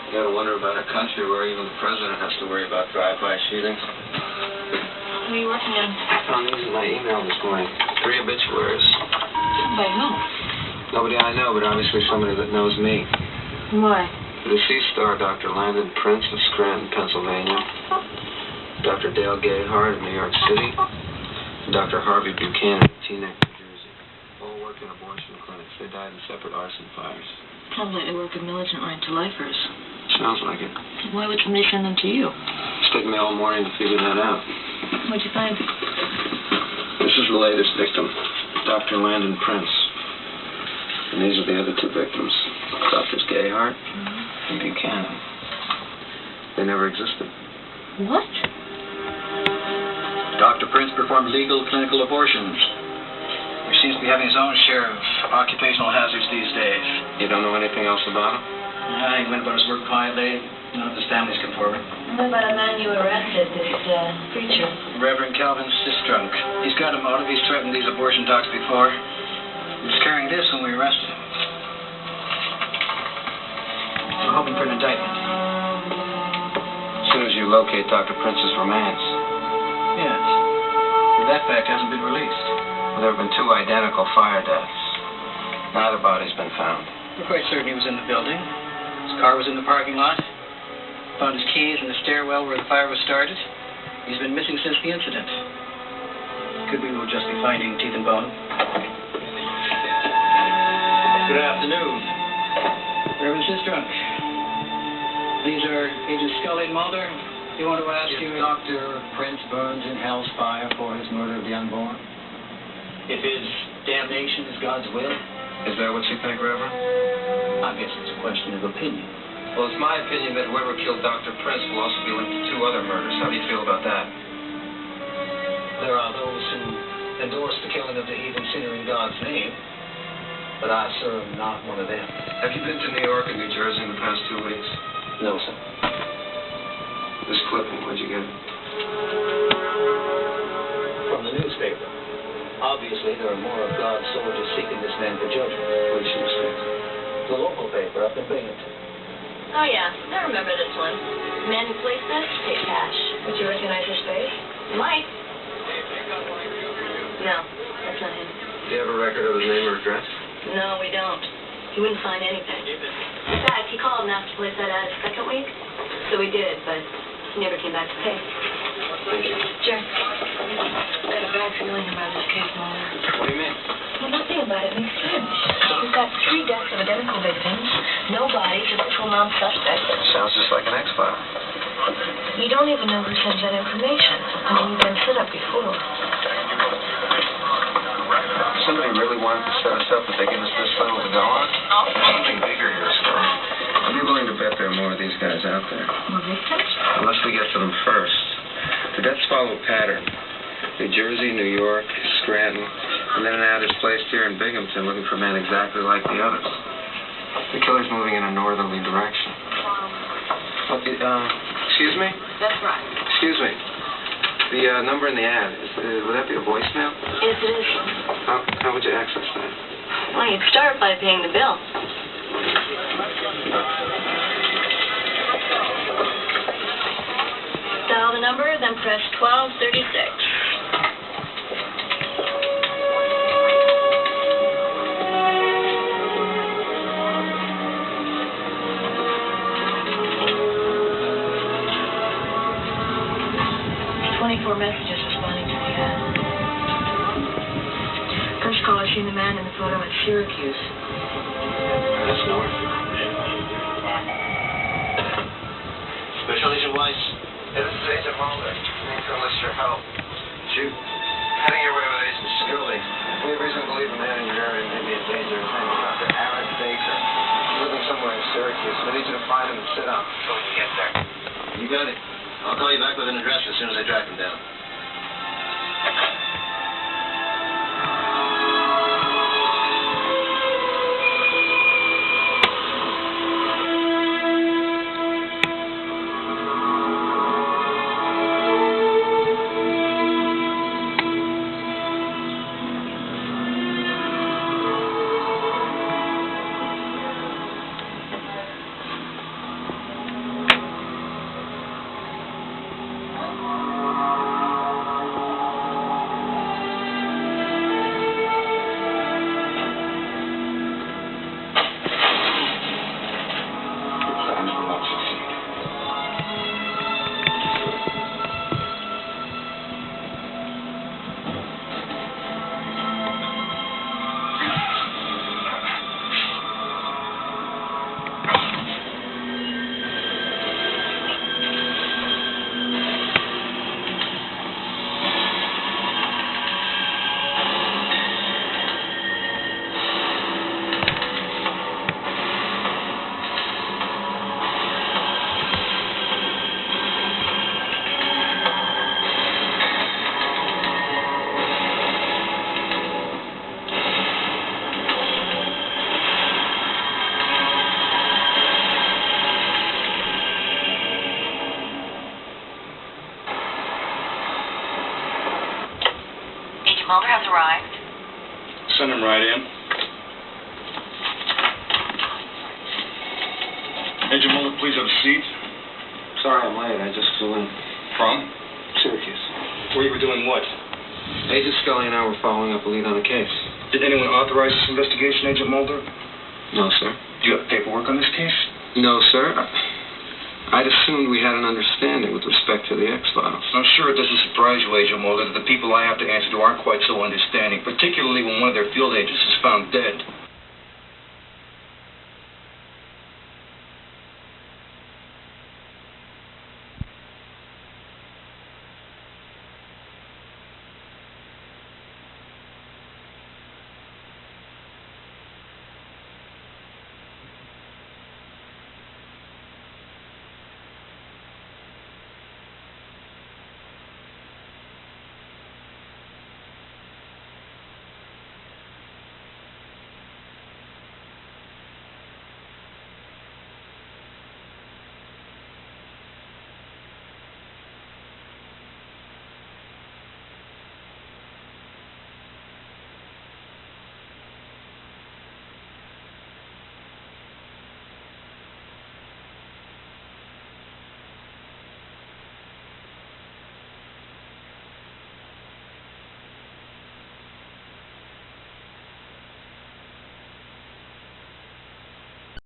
You gotta wonder about a country where even the president has to worry about drive-by shootings. What are you working on? I found these in my email this morning. 3 obituaries. By whom? Nobody I know, but obviously somebody that knows me. Why? The deceased star, Dr. Landon Prince of Scranton, Pennsylvania. Dr. Dale Gayheart of New York City. And Dr. Harvey Buchanan of Teaneck, New Jersey. All work in abortion clinics. They died in separate arson fires. Sounds like they work with militant right-to-lifers. Sounds like it. Why would somebody send them to you? It's taken me all morning to figure that out. What'd you find? This is the latest victim, Dr. Landon Prince. And these are the other 2 victims, Drs. Gayheart and Buchanan. They never existed. What? Dr. Prince performed legal clinical abortions. He seems to be having his own share of occupational hazards these days. You don't know anything else about him? He went about his work quietly. None of his family's come forward. What about a man you arrested, this preacher? Reverend Calvin Sistrunk. He's got him out of. He's threatened these abortion docs before. He was carrying this when we arrested him. We're hoping for an indictment. As soon as you locate Dr. Prince's remains. Yes. But that fact hasn't been released. Well, there have been 2 identical fire deaths. Neither body's been found. We're quite certain he was in the building. His car was in the parking lot. Found his keys in the stairwell where the fire was started. He's been missing since the incident. Could be we'll just be finding teeth and bone. Good afternoon. Reverend Sistrunk. These are Agents Scully and Mulder. You want to ask you... Dr. Prince burns in hell's fire for his murder of the unborn? If his damnation is God's will? Is that what you think, Reverend? I guess it's a question of opinion. Well, it's my opinion that whoever killed Dr. Prince will also be linked to 2 other murders. How do you feel about that? There are those who endorse the killing of the heathen sinner in God's name, but I, sir, am not one of them. Have you been to New York and New Jersey in the past 2 weeks? No, sir. This clipping, where'd you get it? From the newspaper. Obviously, there are more of God's soldiers seeking this man for judgment. Which newspaper? The local paper up in Binghamton. Oh, yeah. I remember this one. The man who placed this paid cash. Would you recognize his face? Might. No, that's not him. Do you have a record of his name or address? No, we don't. He wouldn't find anything. In fact, he called and asked to place that ad a 2nd week. So we did, but he never came back to pay. Thank you. Sure. I've got a bad feeling about this case, Mulder. What do you mean? Well, nothing about it makes sense. We've got 3 deaths of identical victims, no bodies, a virtual non-suspect. Sounds just like an X-File. You don't even know who sends that information. I mean, you've been set up before. Somebody really wanted to set us up, but they give us this little to go on? Something bigger here, Star. I'd be willing to bet there are more of these guys out there. More victims? Unless we get to them first. The deaths follow a pattern. New Jersey, New York, Scranton, and then an ad is placed here in Binghamton looking for men exactly like the others. The killer's moving in a northerly direction. Excuse me? That's right. Excuse me. The number in the ad, would that be a voicemail? Yes, it is. How would you access that? Well, you'd start by paying the bill. Dial the number, then press 1236. Messages responding to the ad. First caller seen the man in the photo at Syracuse. That's north. Special Agent Weiss. Hey, this is Agent Mulder. Need to enlist your help. Shoot. Heading your way with Agent Scully. We have reason to believe a man in your area may be in danger. His name is Dr. Aaron Baker. He's living somewhere in Syracuse. I need you to find him and sit up until we can get there. You got it. I'll call you back with an address as soon as I track him down. has arrived. Send him right in. Agent Mulder, please have a seat. Sorry I'm late. I just flew in. From? Syracuse. Where you were doing what? Agent Scully and I were following up a lead on a case. Did anyone authorize this investigation, Agent Mulder? No, sir. Do you have paperwork on this case? No, sir. I'd assumed we had an understanding with respect to the X-Files. I'm sure it doesn't surprise you, Agent Mulder, that the people I have to answer to aren't quite so understanding, particularly when one of their field agents is found dead.